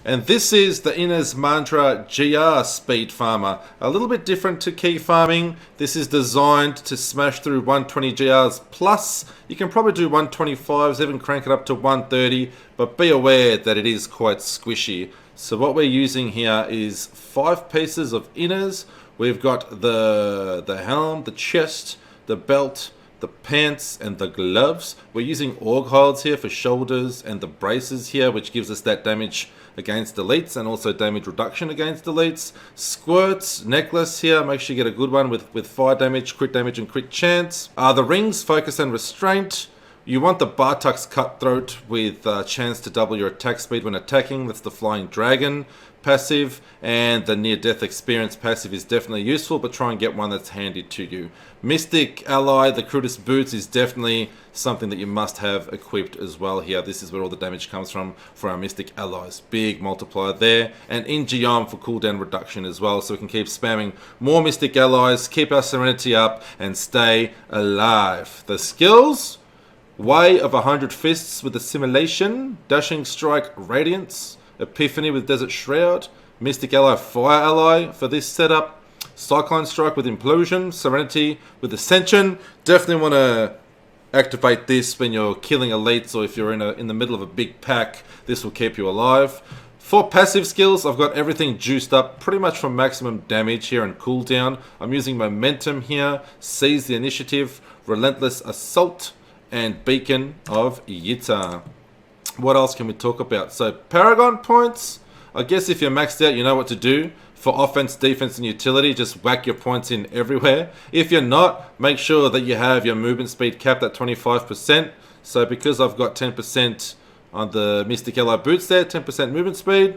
And this is the Innes Mantra GR Speed Farmer. A little bit different to key farming. This is designed to smash through 120 GRs plus. You can probably do 125s, even crank it up to 130, but be aware that it is quite squishy. So what we're using here is 5 pieces of Innes. We've got the helm, the chest, the belt, the pants and the gloves. We're using org holds here for shoulders and the braces here, which gives us that damage against elites and also damage reduction against elites. Squirts, necklace here, make sure you get a good one with fire damage, crit damage and crit chance. The rings, focus and restraint. You want the Bartuk's Cutthroat with chance to double your attack speed when attacking. That's the Flying Dragon passive, and the Near Death Experience passive is definitely useful, but try and get one that's handy to you. Mystic Ally, the Crutus Boots, is definitely something that you must have equipped as well here. This is where all the damage comes from for our Mystic Allies. Big multiplier there. And Ingeom for cooldown reduction as well, so we can keep spamming more Mystic Allies, keep our Serenity up, and stay alive. The skills: Way of 100 Fists with Assimilation, Dashing Strike Radiance, Epiphany with Desert Shroud, Mystic Ally Fire Ally for this setup, Cyclone Strike with Implosion, Serenity with Ascension. Definitely want to activate this when you're killing elites or if you're in the middle of a big pack. This will keep you alive. For passive skills, I've got everything juiced up pretty much from maximum damage here and cooldown. I'm using Momentum here, Seize the Initiative, Relentless Assault, and Beacon of Yitta. What else can we talk about? So Paragon points, I guess if you're maxed out, you know what to do. For offense, defense, and utility, just whack your points in everywhere. If you're not, make sure that you have your movement speed capped at 25%. So because I've got 10% on the Mystic Ally boots there, 10% movement speed,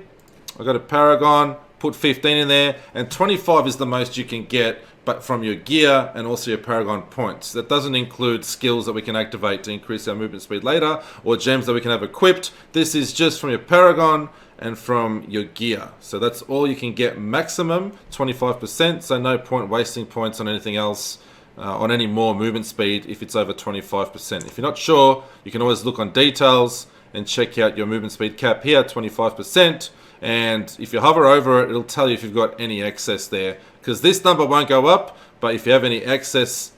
I've got a Paragon, put 15 in there, and 25 is the most you can get, but from your gear and also your Paragon points. That doesn't include skills that we can activate to increase our movement speed later, or gems that we can have equipped. This is just from your Paragon and from your gear. So that's all you can get, maximum 25%, so no point wasting points on anything else, on any more movement speed if it's over 25%. If you're not sure, you can always look on details and check out your movement speed cap here, 25%. And if you hover over it, it'll tell you if you've got any excess there, because this number won't go up, but if you have any excess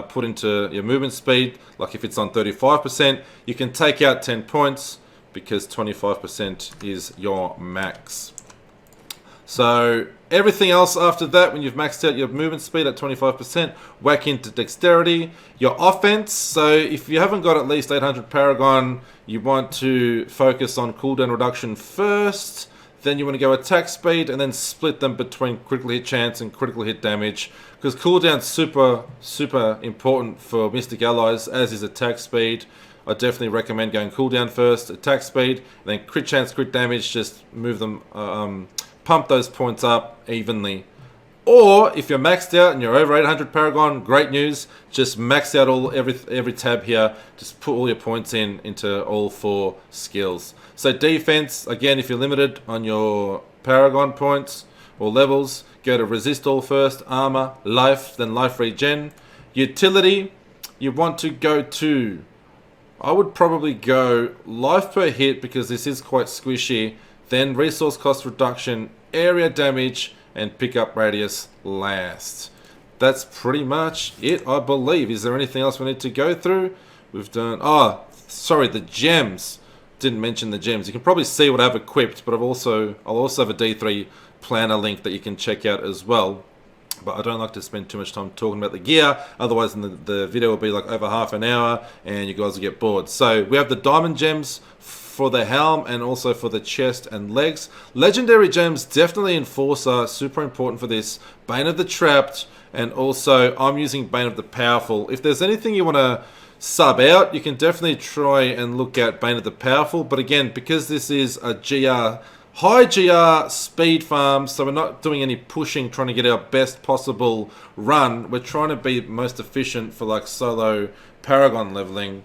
put into your movement speed, like if it's on 35%, you can take out 10 points because 25% is your max. So everything else after that, when you've maxed out your movement speed at 25%, whack into dexterity. Your offense, so if you haven't got at least 800 Paragon, you want to focus on cooldown reduction first. Then you want to go attack speed and then split them between critical hit chance and critical hit damage, because cooldown's super important for Mystic Allies, as is attack speed. I definitely recommend going cooldown first, attack speed, and then crit chance, crit damage, just move them, pump those points up evenly. Or if you're maxed out and you're over 800 Paragon, great news, just max out every tab here, just put all your points into all 4 skills. So defense, again, if you're limited on your Paragon points or levels, go to resist all first, armor, life, then life regen. Utility, you want to go to, I would probably go life per hit because this is quite squishy, then resource cost reduction, area damage, and pickup radius last. That's pretty much it, I believe. Is there anything else we need to go through? We've done, sorry, the gems. Didn't mention the gems. You can probably see what I've equipped, but I'll also have a D3 planner link that you can check out as well. But I don't like to spend too much time talking about the gear, otherwise the video will be like over half an hour and you guys will get bored. So we have the diamond gems for the helm and also for the chest and legs. Legendary gems, definitely Enforcer, super important for this. Bane of the Trapped, and also I'm using Bane of the Powerful. If there's anything you want to sub out, you can definitely try and look at Bane of the Powerful, but again, because this is a high GR speed farm, so we're not doing any pushing, trying to get our best possible run. We're trying to be most efficient for like solo Paragon leveling.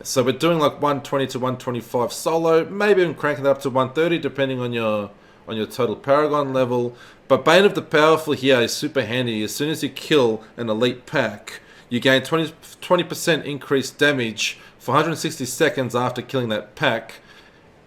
So we're doing like 120 to 125 solo, maybe even cranking it up to 130 depending on your total Paragon level. But Bane of the Powerful here is super handy. As soon as you kill an elite pack, you gain 20% increased damage for 160 seconds after killing that pack.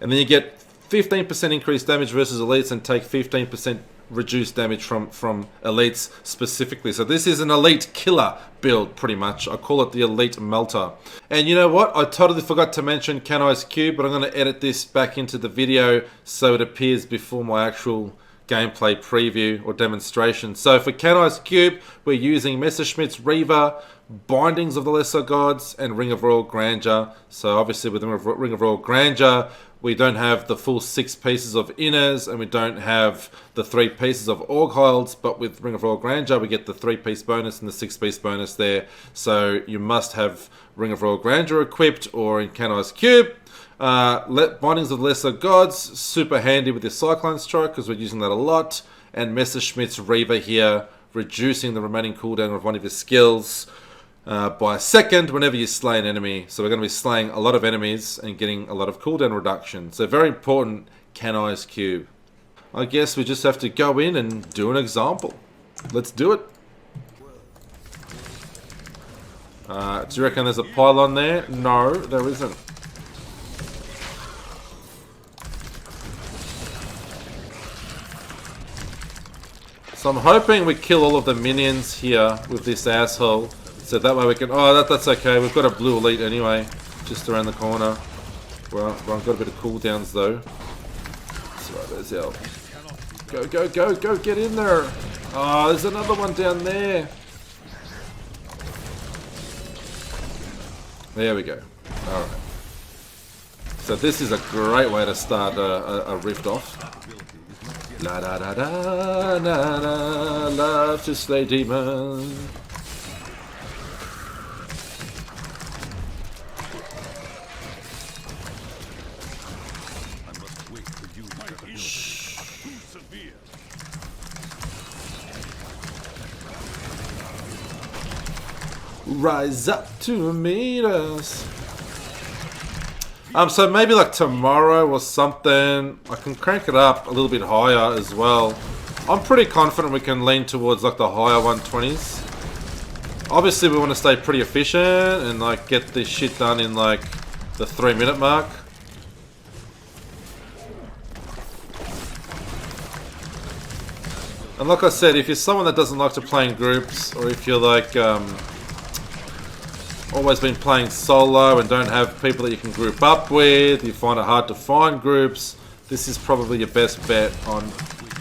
And then you get 15% increased damage versus elites and take 15% reduced damage from elites specifically. So this is an elite killer build, pretty much. I call it the elite melter. And you know what? I totally forgot to mention Canai's Cube, but I'm going to edit this back into the video so it appears before my actual gameplay preview or demonstration. So for Canai's Cube, we're using Messerschmitt's Reaver, Bindings of the Lesser Gods, and Ring of Royal Grandeur. So obviously with the Ring of Royal Grandeur, we don't have the full 6 pieces of inners, and we don't have the 3 pieces of Orgholds, but with Ring of Royal Grandeur, we get the 3-piece bonus and the 6-piece bonus there. So you must have Ring of Royal Grandeur equipped, or in Canai's Cube. Bindings of the Lesser Gods, super handy with your Cyclone Strike, because we're using that a lot. And Messerschmitt's Reaver here, reducing the remaining cooldown of one of your skills by a second whenever you slay an enemy. So we're going to be slaying a lot of enemies and getting a lot of cooldown reduction. So very important, Canai's Cube. I guess we just have to go in and do an example. Let's do it. Do you reckon there's a pylon there? No, there isn't. So I'm hoping we kill all of the minions here with this asshole. So that way we can... Oh, that's okay. We've got a blue elite anyway. Just around the corner. Well, I've got a bit of cooldowns though. That's right, there's our... Go, go, go, go, get in there. Oh, there's another one down there. There we go. Alright. So this is a great way to start a rift off. La da da da na na, love to slay demons. Rise up to meet us. So maybe like tomorrow or something, I can crank it up a little bit higher as well. I'm pretty confident we can lean towards like the higher 120s. Obviously we want to stay pretty efficient and like get this shit done in like the 3-minute mark. And like I said, if you're someone that doesn't like to play in groups, or if you're like always been playing solo and don't have people that you can group up with, you find it hard to find groups, this is probably your best bet on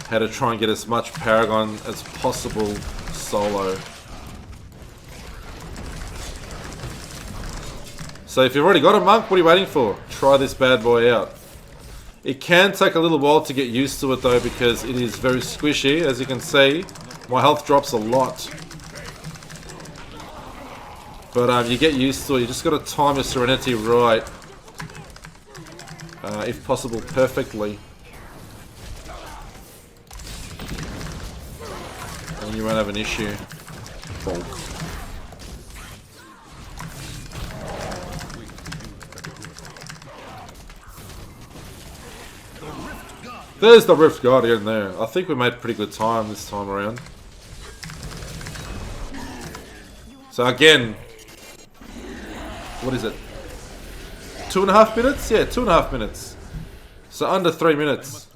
how to try and get as much Paragon as possible solo. So if you've already got a monk, what are you waiting for? Try this bad boy out. It can take a little while to get used to it though, because it is very squishy. As you can see, my health drops a lot. But you get used to it. You just got to time your Serenity right. If possible, perfectly. And you won't have an issue. Bonk. There's the Rift Guardian there. I think we made pretty good time this time around. So again, what is it? 2.5 minutes? Yeah, 2.5 minutes. So under 3 minutes.